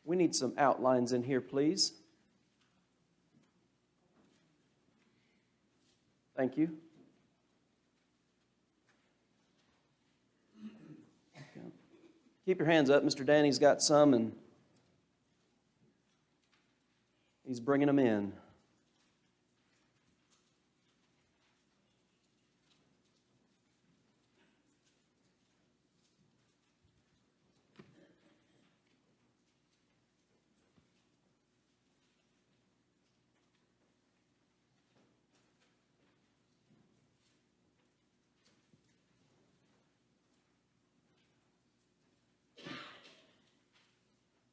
We need some outlines in here, please. Thank you. Keep your hands up. Mr. Danny's got some, and he's bringing them in.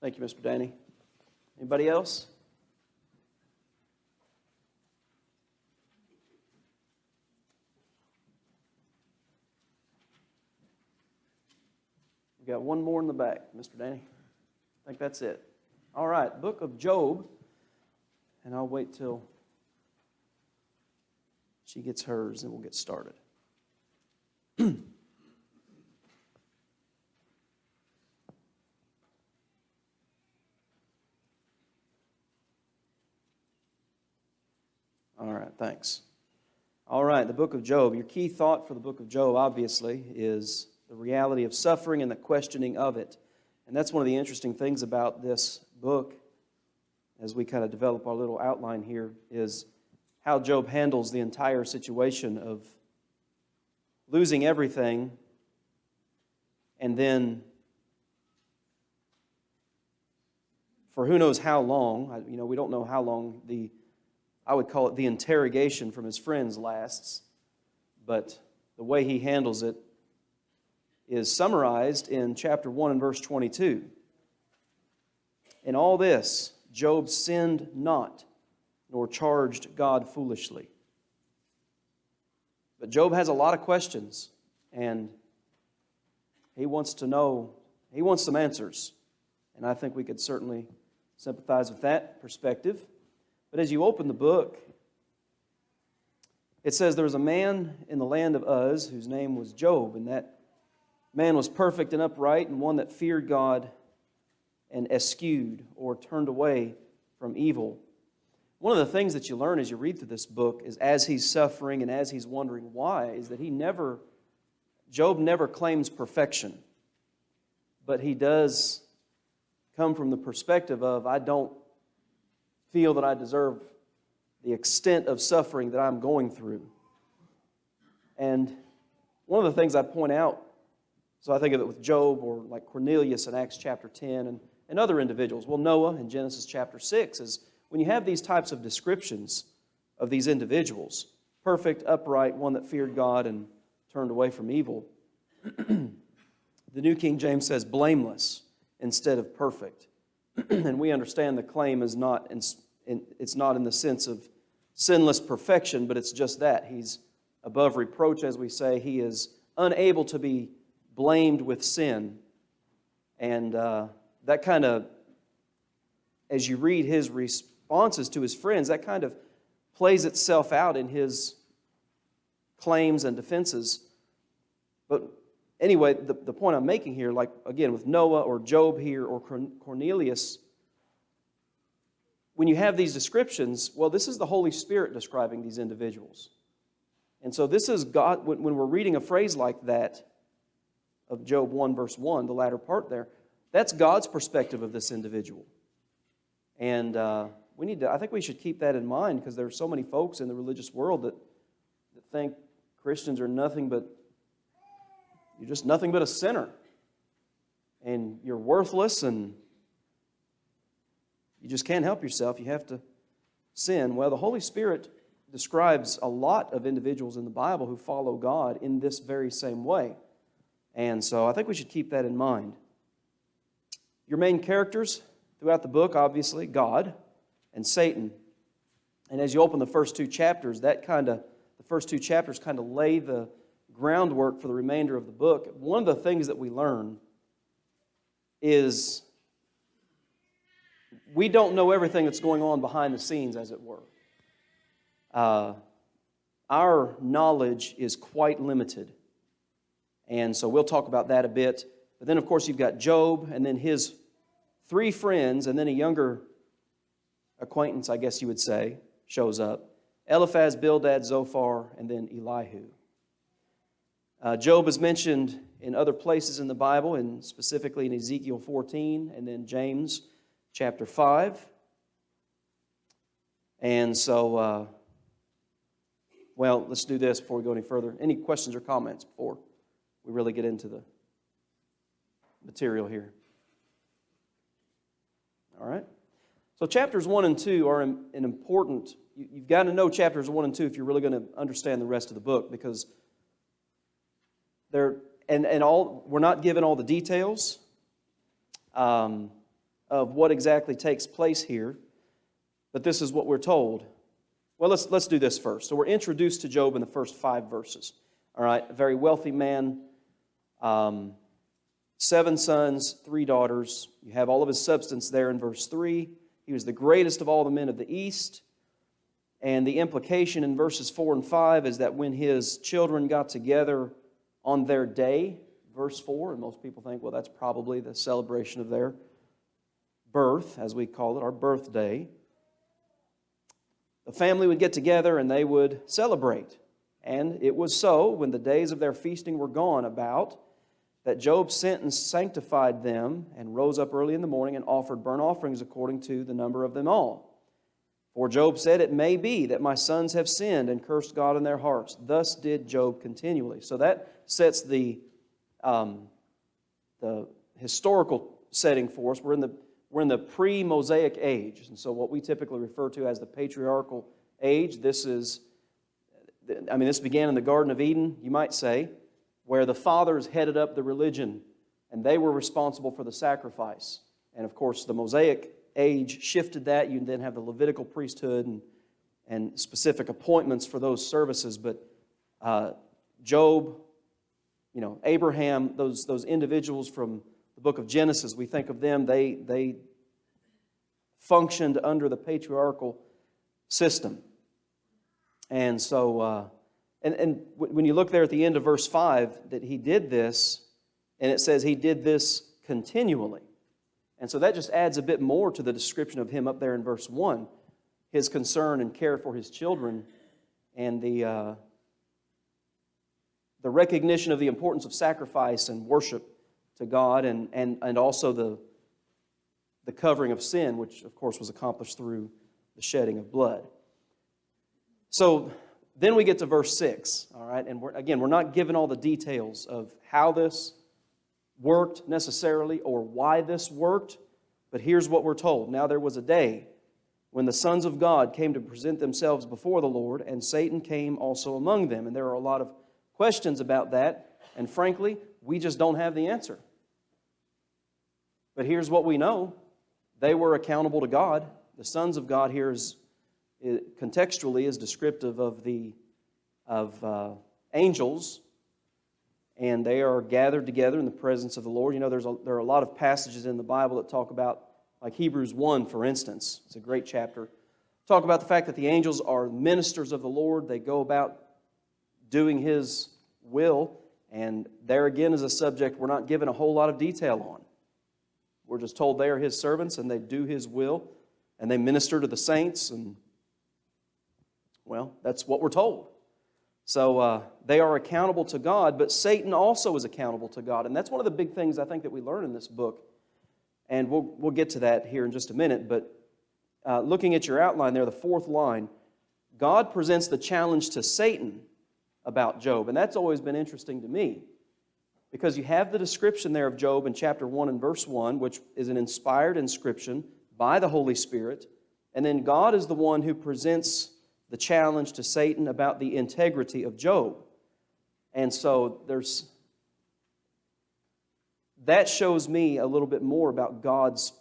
Thank you, Mr. Danny. Anybody else? We got one more in the back, Mr. Danny. I think that's it. All right, Book of Job. And I'll wait till she gets hers and we'll get started. All right, thanks. All right, the book of Job. Your key thought for the book of Job, obviously, is the reality of suffering and the questioning of it. And that's one of the interesting things about this book, as we kind of develop our little outline here, is how Job handles the entire situation of losing everything and then, for who knows how long, we don't know how long I would call it the interrogation from his friends lasts, but the way he handles it is summarized in chapter 1 and verse 22. In all this, Job sinned not, nor charged God foolishly. But Job has a lot of questions, and he wants to know, he wants some answers. And I think we could certainly sympathize with that perspective. But as you open the book, it says there was a man in the land of Uz whose name was Job, and that man was perfect and upright, and one that feared God and eschewed or turned away from evil. One of the things that you learn as you read through this book is, as he's suffering and as he's wondering why, is that Job never claims perfection, but he does come from the perspective of, I don't feel that I deserve the extent of suffering that I'm going through. And one of the things I point out, so I think of it with Job or like Cornelius in Acts chapter 10 and other individuals. Well, Noah in Genesis chapter 6 is when you have these types of descriptions of these individuals, perfect, upright, one that feared God and turned away from evil, the New King James says blameless instead of perfect. And we understand the claim is not it's not in the sense of sinless perfection, but it's just that. He's above reproach, as we say. He is unable to be blamed with sin. And that kind of, as you read his responses to his friends, that kind of plays itself out in his claims and defenses. But anyway, the point I'm making here, like again with Noah or Job here or Cornelius, when you have these descriptions, well, this is the Holy Spirit describing these individuals. And so this is God, when we're reading a phrase like that, of Job 1 verse 1, the latter part there, that's God's perspective of this individual. And I think we should keep that in mind, because there are so many folks in the religious world that think Christians are nothing but, you're just nothing but a sinner. And you're worthless and you just can't help yourself. You have to sin. Well, the Holy Spirit describes a lot of individuals in the Bible who follow God in this very same way. And so I think we should keep that in mind. Your main characters throughout the book, obviously, God and Satan. And as you open the first two chapters, the first two chapters kind of lay the groundwork for the remainder of the book. One of the things that we learn is we don't know everything that's going on behind the scenes, as it were. Our knowledge is quite limited. And so we'll talk about that a bit. But then, of course, you've got Job and then his 3 friends, and then a younger acquaintance, I guess you would say, shows up. Eliphaz, Bildad, Zophar, and then Elihu. Job is mentioned in other places in the Bible, and specifically in Ezekiel 14, and then James chapter 5. And so, well, let's do this before we go any further. Any questions or comments before we really get into the material here? All right. So chapters 1 and 2 are an important, you've got to know chapters 1 and 2 if you're really going to understand the rest of the book, because they're, we're not given all the details of what exactly takes place here, but this is what we're told. Well, let's do this first. So we're introduced to Job in the first 5 verses. All right, a very wealthy man, 7 sons, 3 daughters. You have all of his substance there in verse 3. He was the greatest of all the men of the East. And the implication in verses 4 and 5 is that when his children got together on their day, verse 4, and most people think, well, that's probably the celebration of their birth, as we call it, our birthday. The family would get together and they would celebrate. And it was so, when the days of their feasting were gone about, that Job sent and sanctified them, and rose up early in the morning and offered burnt offerings according to the number of them all. For Job said, "It may be that my sons have sinned and cursed God in their hearts." Thus did Job continually. So that sets the historical setting for us. We're in the pre-Mosaic age, and so what we typically refer to as the Patriarchal Age. This began in the Garden of Eden, you might say, where the fathers headed up the religion, and they were responsible for the sacrifice. And of course, the Mosaic age shifted that. You then have the Levitical priesthood and specific appointments for those services. But Job, Abraham, those individuals from the book of Genesis, we think of them, they functioned under the patriarchal system. And so, and when you look there at the end of verse 5, that he did this, and it says he did this continually. And so that just adds a bit more to the description of him up there in verse 1, his concern and care for his children, and the recognition of the importance of sacrifice and worship to God, and also the covering of sin, which of course was accomplished through the shedding of blood. So then we get to verse 6, all right? And we're not given all the details of how this worked necessarily or why this worked, but here's what we're told. Now there was a day when the sons of God came to present themselves before the Lord, and Satan came also among them. And there are a lot of questions about that, and frankly, we just don't have the answer. But here's what we know. They were accountable to God. The sons of God here contextually is descriptive of angels, and they are gathered together in the presence of the Lord. There are a lot of passages in the Bible that talk about, like Hebrews 1, for instance. It's a great chapter. Talk about the fact that the angels are ministers of the Lord. They go about doing His will, and there again is a subject we're not given a whole lot of detail on. We're just told they are His servants, and they do His will, and they minister to the saints, and well, that's what we're told. So they are accountable to God, but Satan also is accountable to God. And that's one of the big things I think that we learn in this book. And we'll get to that here in just a minute. But looking at your outline there, the 4th line, God presents the challenge to Satan about Job. And that's always been interesting to me, because you have the description there of Job in chapter 1 and verse 1, which is an inspired inscription by the Holy Spirit. And then God is the one who presents the challenge to Satan about the integrity of Job. And so that shows me a little bit more about God's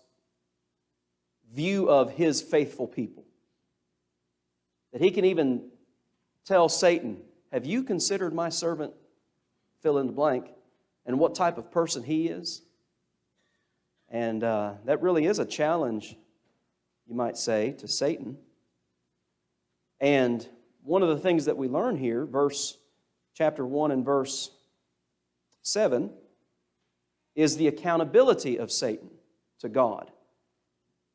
view of His faithful people. That He can even tell Satan, have you considered my servant, fill in the blank, and what type of person he is? And that really is a challenge, you might say, to Satan. And one of the things that we learn here, chapter 1 and verse 7, is the accountability of Satan to God.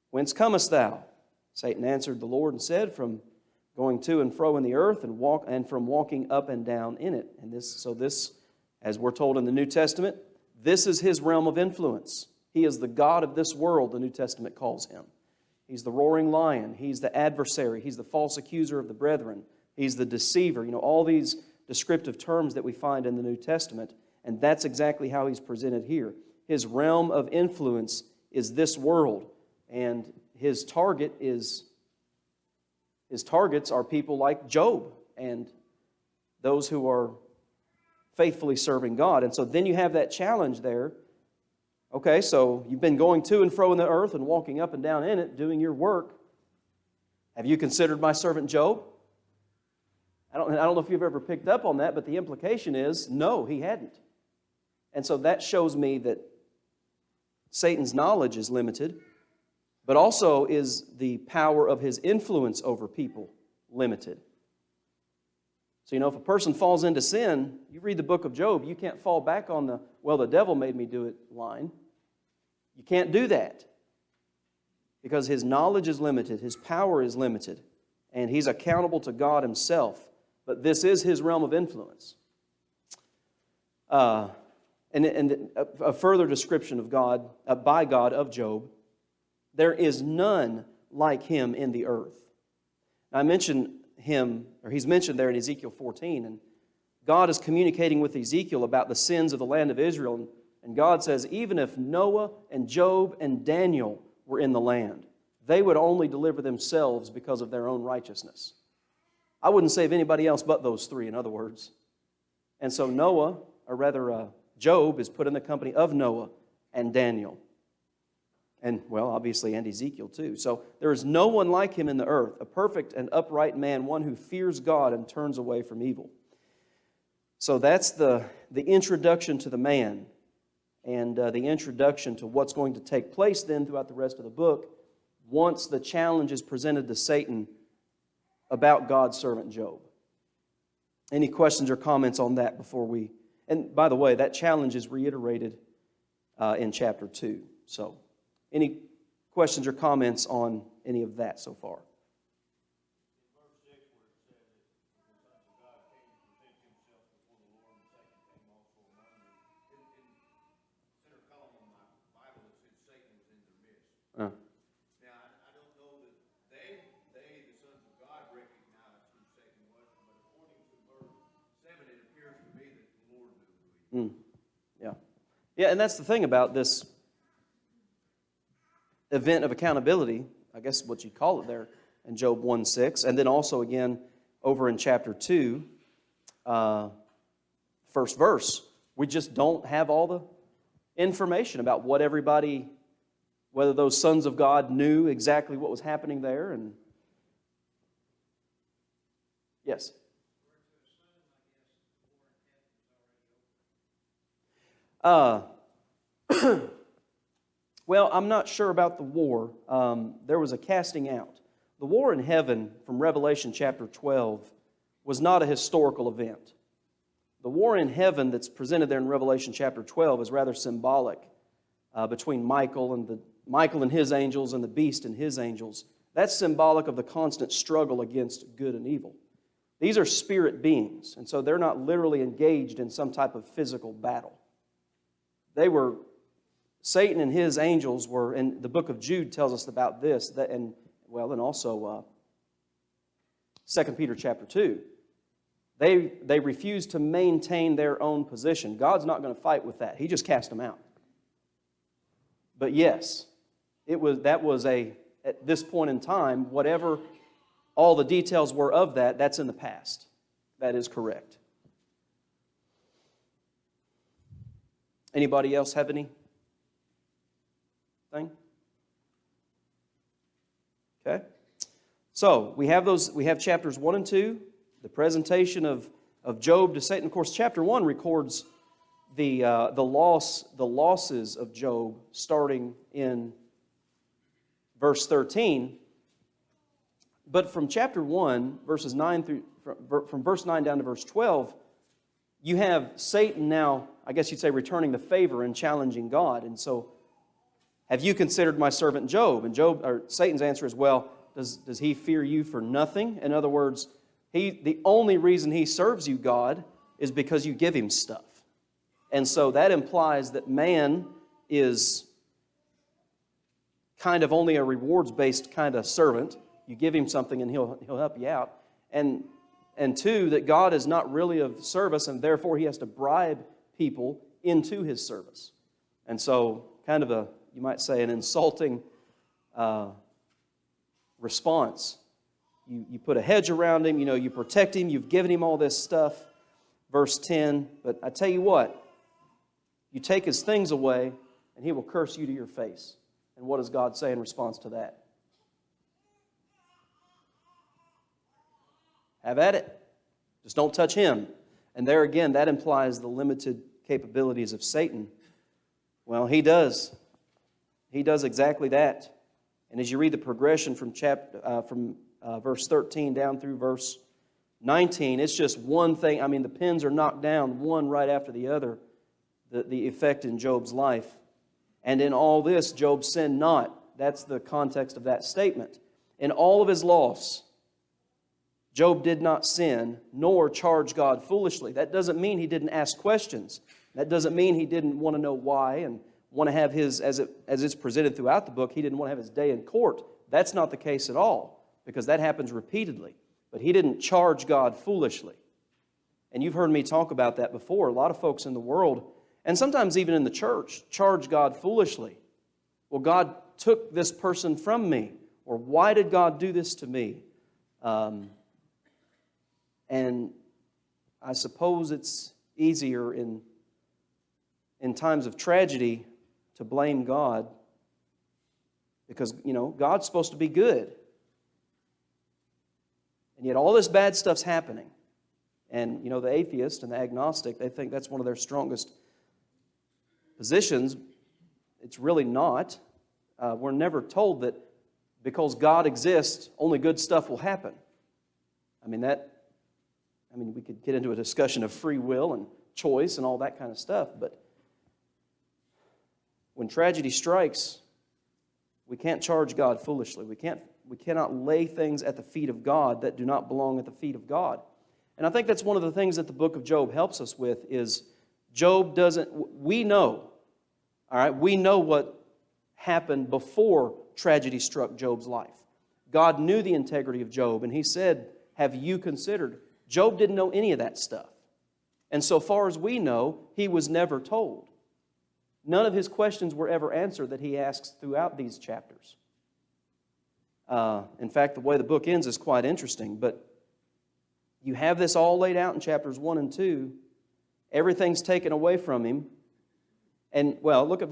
Whence comest thou? Satan answered the Lord and said, From going to and fro in the earth and from walking up and down in it. And this, as we're told in the New Testament, this is his realm of influence. He is the God of this world, the New Testament calls him. He's the roaring lion. He's the adversary. He's the false accuser of the brethren. He's the deceiver. All these descriptive terms that we find in the New Testament. And that's exactly how he's presented here. His realm of influence is this world. And his targets are people like Job and those who are faithfully serving God. And so then you have that challenge there. Okay, so you've been going to and fro in the earth and walking up and down in it, doing your work. Have you considered my servant Job? I don't know if you've ever picked up on that, but the implication is, no, he hadn't. And so that shows me that Satan's knowledge is limited, but also is the power of his influence over people limited. So, if a person falls into sin, you read the book of Job, you can't fall back on the devil made me do it line. You can't do that because his knowledge is limited, his power is limited, and he's accountable to God himself. But this is his realm of influence. And a further description of God, by God of Job, there is none like him in the earth. Now, I mentioned him, or he's mentioned there in Ezekiel 14, and God is communicating with Ezekiel about the sins of the land of Israel, and God says, even if Noah and Job and Daniel were in the land, they would only deliver themselves because of their own righteousness. I wouldn't save anybody else but those three, in other words. And so Job is put in the company of Noah and Daniel. And, obviously, and Ezekiel too. So there is no one like him in the earth, a perfect and upright man, one who fears God and turns away from evil. So that's the introduction to the man and the introduction to what's going to take place then throughout the rest of the book once the challenge is presented to Satan about God's servant Job. Any questions or comments on that before we... And by the way, that challenge is reiterated in chapter 2. So, any questions or comments on any of that so far? Now, I don't know that they, the sons of God, recognized who Satan was, but according to verse 7, it appears to me that the Lord knew who he was. Yeah, and that's the thing about this event of accountability, I guess what you call it there in Job 1:6, and then also again over in chapter 2, first verse. We just don't have all the information about what everybody, whether those sons of God knew exactly what was happening there. And yes. Well, I'm not sure about the war. There was a casting out. The war in heaven from Revelation chapter 12 was not a historical event. The war in heaven that's presented there in Revelation chapter 12 is rather symbolic between Michael and his angels and the beast and his angels. That's symbolic of the constant struggle against good and evil. These are spirit beings, and so they're not literally engaged in some type of physical battle. Satan and his angels were, and the book of Jude tells us about this, and also 2 Peter chapter 2. They refused to maintain their own position. God's not going to fight with that. He just cast them out. But yes, at this point in time, whatever all the details were of that, that's in the past. That is correct. Anybody else have anything? Okay. So we have chapters 1 and 2, the presentation of Job to Satan. Of course, chapter 1 records the losses of Job starting in verse 13. But from chapter 1, from verse 9 down to verse 12, you have Satan now, I guess you'd say, returning the favor and challenging God. And so Have you considered my servant Job? And Satan's answer is, well, does he fear you for nothing? In other words, the only reason he serves you, God, is because you give him stuff. And so that implies that man is kind of only a rewards-based kind of servant. You give him something and he'll help you out. And two, that God is not really of service, and therefore he has to bribe people into his service. And so kind of you might say, an insulting response. You put a hedge around him, you protect him, you've given him all this stuff. Verse 10, but I tell you what, you take his things away, and he will curse you to your face. And what does God say in response to that? Have at it. Just don't touch him. And there again, that implies the limited capabilities of Satan. Well, he does. He does exactly that. And as you read the progression from verse 13 down through verse 19, it's just one thing. I mean, the pins are knocked down one right after the other, the effect in Job's life. And in all this, Job sinned not. That's the context of that statement. In all of his loss, Job did not sin, nor charge God foolishly. That doesn't mean he didn't ask questions. That doesn't mean he didn't want to know why and want to have his, as it's presented throughout the book, he didn't want to have his day in court. That's not the case at all, because that happens repeatedly. But he didn't charge God foolishly. And you've heard me talk about that before. A lot of folks in the world, and sometimes even in the church, charge God foolishly. Well, God took this person from me, or why did God do this to me? And I suppose it's easier in times of tragedy to blame God, because, God's supposed to be good. And yet all this bad stuff's happening. And, the atheist and the agnostic, they think that's one of their strongest positions. It's really not. We're never told that because God exists, only good stuff will happen. We could get into a discussion of free will and choice and all that kind of stuff, but when tragedy strikes, we can't charge God foolishly. We cannot lay things at the feet of God that do not belong at the feet of God. And I think that's one of the things that the book of Job helps us with is Job doesn't, we know, all right, we know what happened before tragedy struck Job's life. God knew the integrity of Job, and he said, have you considered? Job didn't know any of that stuff. And so far as we know, he was never told. None of his questions were ever answered that he asks throughout these chapters. In fact, the way the book ends is quite interesting, but you have this all laid out in chapters 1 and 2. Everything's taken away from him. And, look at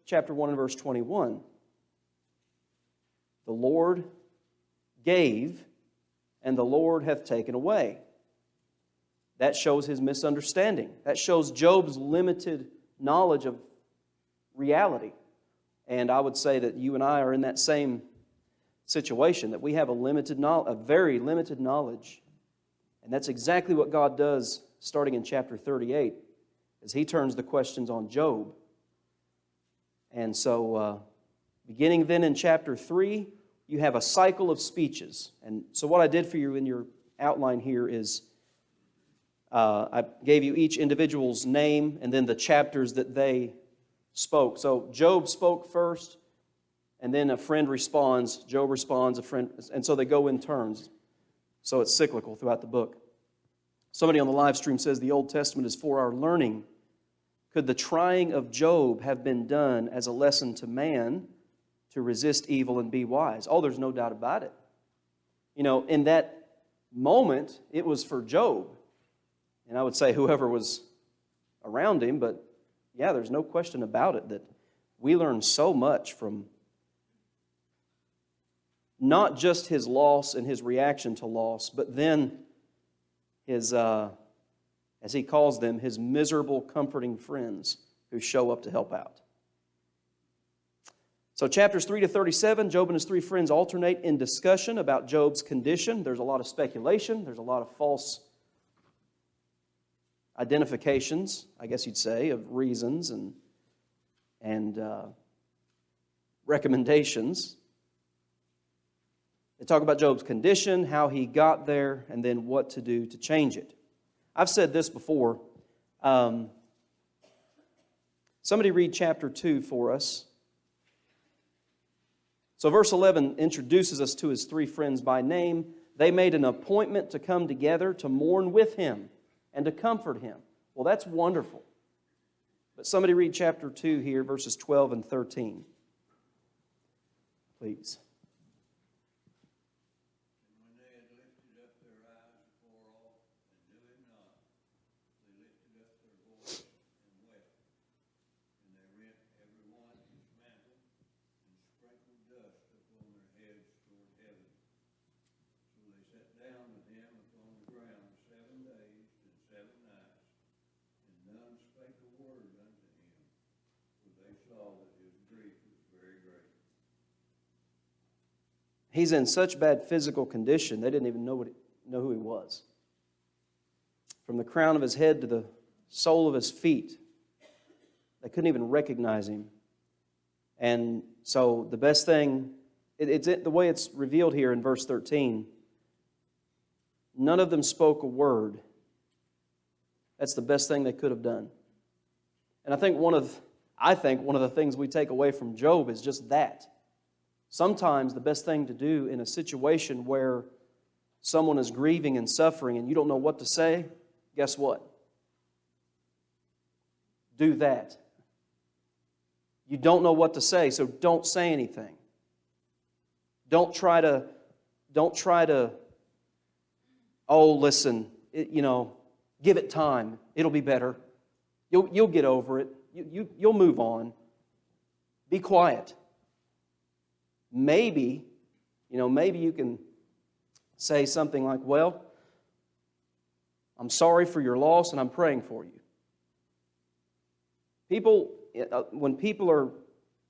chapter 1 and verse 21. The Lord gave, and the Lord hath taken away. That shows his misunderstanding. That shows Job's limited knowledge of reality. And I would say that you and I are in that same situation, that we have a very limited knowledge. And that's exactly what God does starting in chapter 38, as he turns the questions on Job. And so, beginning then in chapter 3, you have a cycle of speeches. And so what I did for you in your outline here is I gave you each individual's name and then the chapters that they spoke. So Job spoke first, and then a friend responds. Job responds, a friend, and so they go in turns. So it's cyclical throughout the book. Somebody on the live stream says the Old Testament is for our learning. Could the trying of Job have been done as a lesson to man to resist evil and be wise? Oh, there's no doubt about it. In that moment, it was for Job. And I would say whoever was around him, but yeah, there's no question about it that we learn so much from not just his loss and his reaction to loss, but then his, as he calls them, his miserable, comforting friends who show up to help out. So chapters 3 to 37, Job and his three friends alternate in discussion about Job's condition. There's a lot of speculation. There's a lot of false identifications, I guess you'd say, of reasons and recommendations. They talk about Job's condition, how he got there, and then what to do to change it. I've said this before. Somebody read chapter 2 for us. So verse 11 introduces us to his three friends by name. They made an appointment to come together to mourn with him and to comfort him. Well, that's wonderful. But somebody read chapter 2 here, verses 12 and 13. Please. He's in such bad physical condition, they didn't even know who he was. From the crown of his head to the sole of his feet, they couldn't even recognize him. And so the best thing, the way it's revealed here in verse 13, none of them spoke a word. That's the best thing they could have done. And I think one of the things we take away from Job is just that. Sometimes the best thing to do in a situation where someone is grieving and suffering and you don't know what to say, guess what? Do that. You don't know what to say, so don't say anything. Don't try to, oh, listen, give it time. It'll be better. You'll get over it. You'll move on. Be quiet. Maybe you can say something like, well, I'm sorry for your loss and I'm praying for you. When people are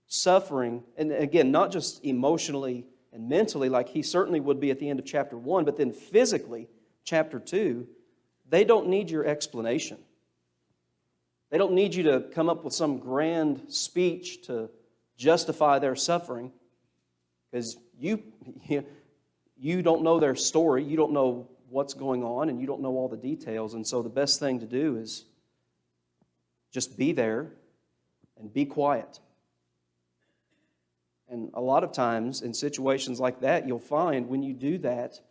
suffering, and again, not just emotionally and mentally like he certainly would be at the end of chapter 1, but then physically, chapter 2, they don't need your explanation. They don't need you to come up with some grand speech to justify their suffering. Because you don't know their story, you don't know what's going on, and you don't know all the details. And so the best thing to do is just be there and be quiet. And a lot of times in situations like that, you'll find when you do that,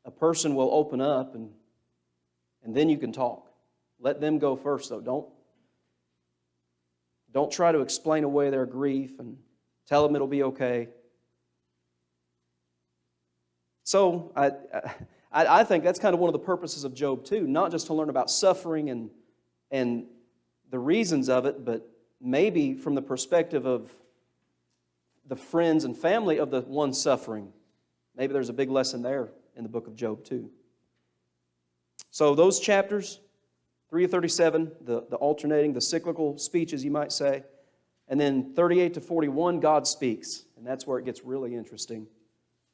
a person will open up and then you can talk. Let them go first, though. Don't try to explain away their grief and tell them it'll be okay. So I think that's kind of one of the purposes of Job too, not just to learn about suffering and the reasons of it, but maybe from the perspective of the friends and family of the one suffering. Maybe there's a big lesson there in the book of Job too. So those chapters, 3 to 37, the alternating, the cyclical speeches you might say, and then 38 to 41, God speaks. And that's where it gets really interesting.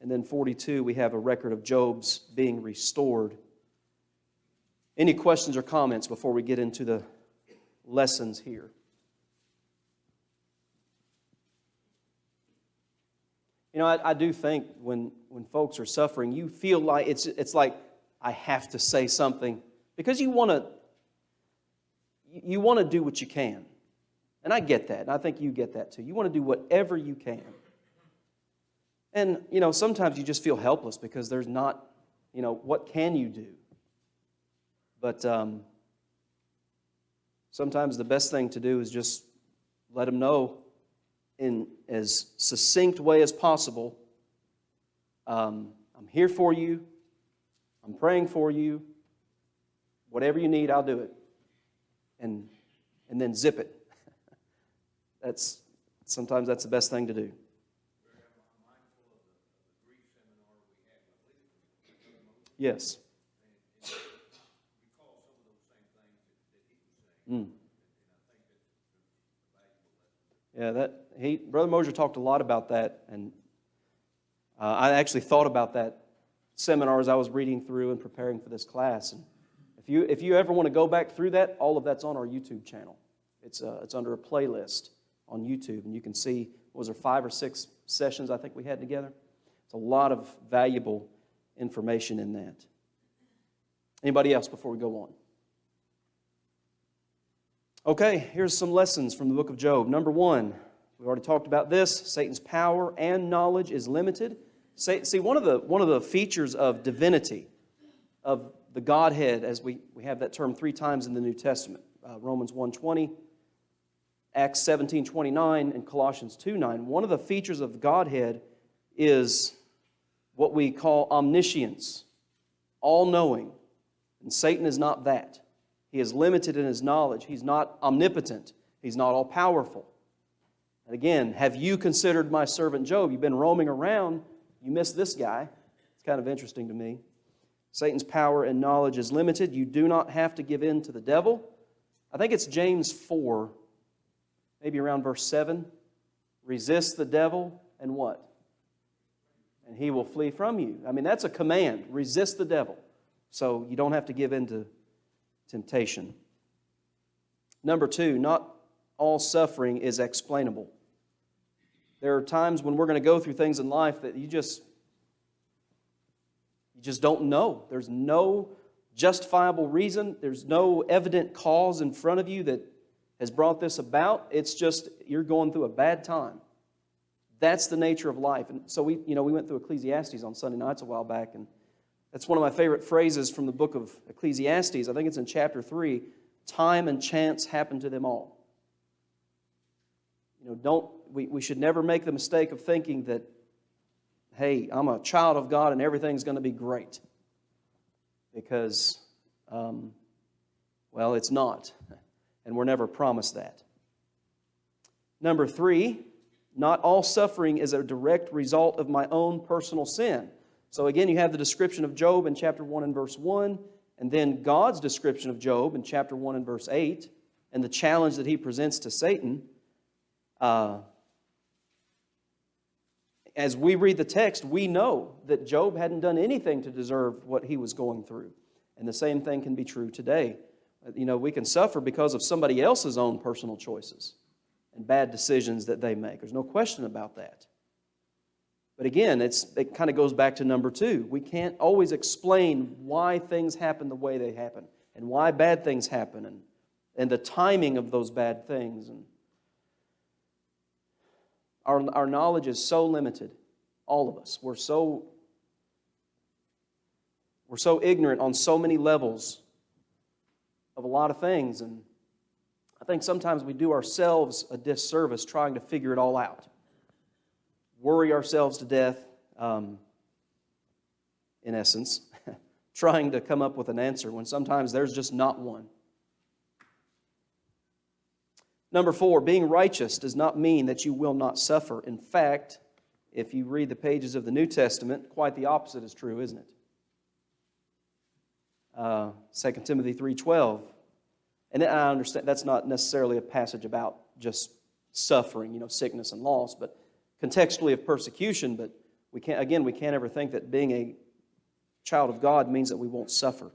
And then 42, we have a record of Job's being restored. Any questions or comments before we get into the lessons here? I do think when folks are suffering, you feel like it's like, I have to say something. Because you want to do what you can. And I get that, and I think you get that too. You want to do whatever you can. And, sometimes you just feel helpless because there's not, what can you do? But sometimes the best thing to do is just let them know in as succinct way as possible, I'm here for you, I'm praying for you, whatever you need, I'll do it. And then zip it. Sometimes that's the best thing to do. Yes. Yeah, Brother Mosier talked a lot about that, and I actually thought about that seminar as I was reading through and preparing for this class. And if you ever want to go back through that, all of that's on our YouTube channel. It's under a playlist on YouTube, and you can see what was there, 5 or 6 sessions I think we had together. It's a lot of valuable information in that. Anybody else before we go on? Okay, here's some lessons from the book of Job. Number 1, we've already talked about this. Satan's power and knowledge is limited. See, one of the features of divinity, of the Godhead, as we have that term 3 times in the New Testament, Romans 1:20, Acts 17:29, and Colossians 2:9. One of the features of the Godhead is what we call omniscience, all-knowing. And Satan is not that. He is limited in his knowledge. He's not omnipotent. He's not all-powerful. And again, have you considered my servant Job? You've been roaming around. You missed this guy. It's kind of interesting to me. Satan's power and knowledge is limited. You do not have to give in to the devil. I think it's James 4, maybe around verse 7. Resist the devil and what? And he will flee from you. I mean, that's a command. Resist the devil. So you don't have to give in to temptation. Number 2, not all suffering is explainable. There are times when we're going to go through things in life that you just don't know. There's no justifiable reason. There's no evident cause in front of you that has brought this about. It's just you're going through a bad time. That's the nature of life. And so we went through Ecclesiastes on Sunday nights a while back, and that's one of my favorite phrases from the book of Ecclesiastes. I think it's in chapter 3. Time and chance happen to them all. We should never make the mistake of thinking that, hey, I'm a child of God and everything's going to be great. Because, it's not. And we're never promised that. Number 3, not all suffering is a direct result of my own personal sin. So again, you have the description of Job in chapter 1 and verse 1, and then God's description of Job in chapter 1 and verse 8, and the challenge that he presents to Satan. As we read the text, we know that Job hadn't done anything to deserve what he was going through. And the same thing can be true today. We can suffer because of somebody else's own personal choices and bad decisions that they make. There's no question about that. But again, it kind of goes back to number 2. We can't always explain why things happen the way they happen and why bad things happen and the timing of those bad things. And our knowledge is so limited, all of us. We're so ignorant on so many levels of a lot of things, and I think sometimes we do ourselves a disservice trying to figure it all out. Worry ourselves to death, in essence, trying to come up with an answer when sometimes there's just not one. Number 4, being righteous does not mean that you will not suffer. In fact, if you read the pages of the New Testament, quite the opposite is true, isn't it? 2 Timothy 3:12. And I understand that's not necessarily a passage about just suffering, sickness and loss, but contextually of persecution. But we can't ever think that being a child of God means that we won't suffer.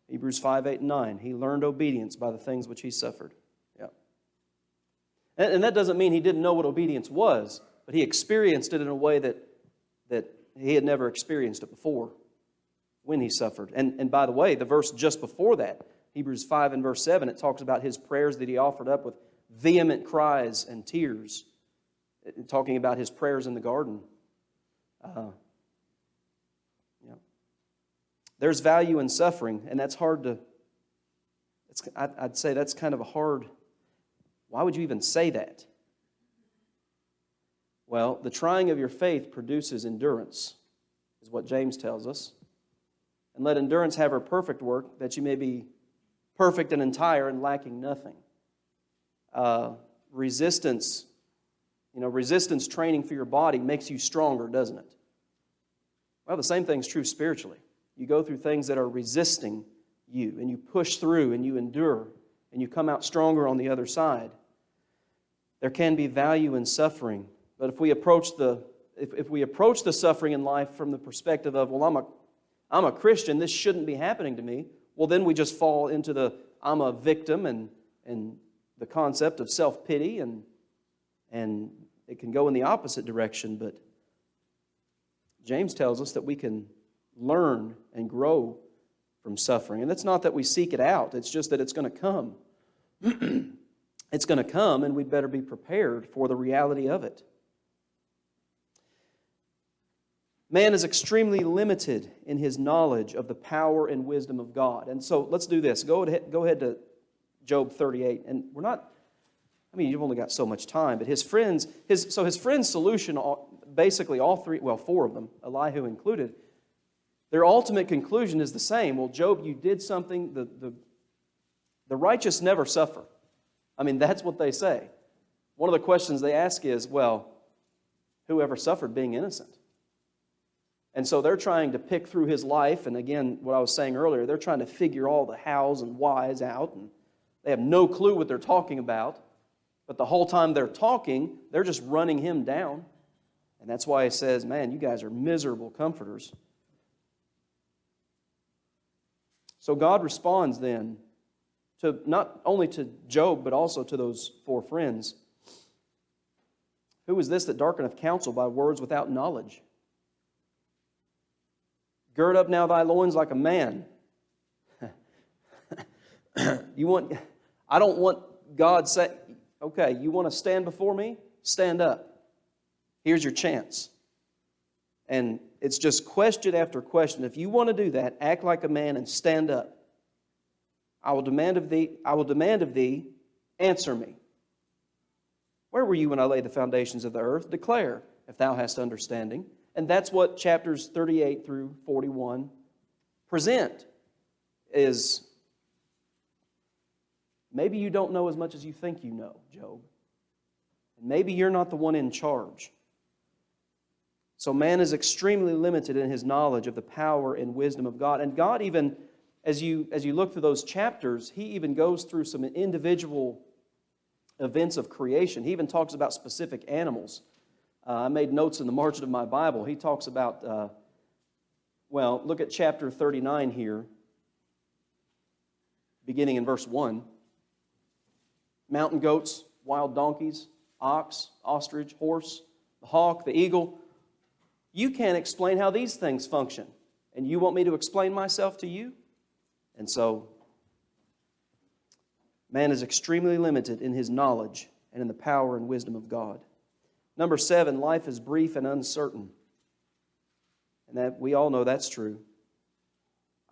Hebrews 5, 8, and 9. He learned obedience by the things which he suffered. Yeah. And that doesn't mean he didn't know what obedience was, but he experienced it in a way that he had never experienced it before when he suffered. And by the way, the verse just before that, Hebrews 5 and verse 7, it talks about his prayers that he offered up with vehement cries and tears, talking about his prayers in the garden. There's value in suffering, and that's hard to, I'd say that's kind of a hard, why would you even say that? Well, the trying of your faith produces endurance, is what James tells us. And let endurance have her perfect work, that you may be perfect and entire and lacking nothing. Resistance training for your body makes you stronger, doesn't it? Well, the same thing's true spiritually. You go through things that are resisting you, and you push through, and you endure, and you come out stronger on the other side. There can be value in suffering, but if we approach the if we approach the suffering in life from the perspective of, well, I'm a Christian, this shouldn't be happening to me, well, then we just fall into the I'm a victim and the concept of self-pity, and it can go in the opposite direction. But James tells us that we can learn and grow from suffering. And it's not that we seek it out, it's just that it's going to come. It's going to come, and we'd better be prepared for the reality of it. Man is extremely limited in his knowledge of the power and wisdom of God. And so let's do this. Go ahead to Job 38. And you've only got so much time, but his friend's solution, basically all three, well, four of them, Elihu included, their ultimate conclusion is the same. Well, Job, you did something, the righteous never suffer. That's what they say. One of the questions they ask is, well, who ever suffered being innocent? And so they're trying to pick through his life, and again, what I was saying earlier, they're trying to figure all the hows and whys out, and they have no clue what they're talking about. But the whole time they're talking, they're just running him down. And that's why he says, man, you guys are miserable comforters. So God responds then to not only to Job, but also to those four friends. Who is this that darkeneth counsel by words without knowledge? Gird up now thy loins like a man. I don't want God say, okay, you want to stand before me? Stand up. Here's your chance. And it's just question after question. If you want to do that, act like a man and stand up. I will demand of thee, answer me. Where were you when I laid the foundations of the earth? Declare, if thou hast understanding. And that's what chapters 38 through 41 present, is maybe you don't know as much as you think you know, Job. And maybe you're not the one in charge. So man is extremely limited in his knowledge of the power and wisdom of God. And God even, as you look through those chapters, He even goes through some individual events of creation. He even talks about specific animals. I made notes in the margin of my Bible. He talks about, look at chapter 39 here, beginning in verse 1. Mountain goats, wild donkeys, ox, ostrich, horse, the hawk, the eagle. You can't explain how these things function. And you want me to explain myself to you? And so, man is extremely limited in his knowledge and in the power and wisdom of God. Number 7, life is brief and uncertain. And that we all know that's true.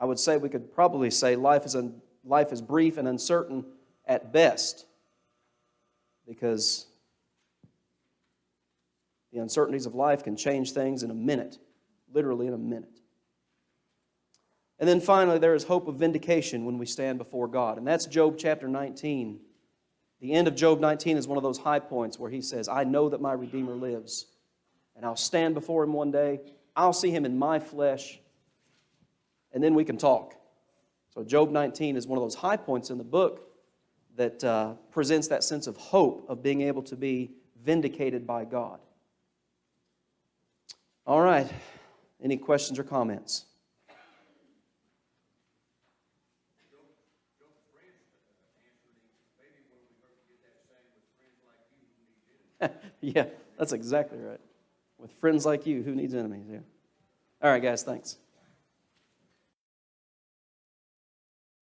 I would say we could probably say life is brief and uncertain at best, because the uncertainties of life can change things in a minute, literally in a minute. And then finally, there is hope of vindication when we stand before God. And that's Job chapter 19. The end of Job 19 is one of those high points where he says, I know that my Redeemer lives, and I'll stand before Him one day. I'll see Him in my flesh, and then we can talk. So Job 19 is one of those high points in the book that presents that sense of hope of being able to be vindicated by God. All right. Any questions or comments? Yeah, that's exactly right. With friends like you, who needs enemies? Yeah. All right, guys, thanks.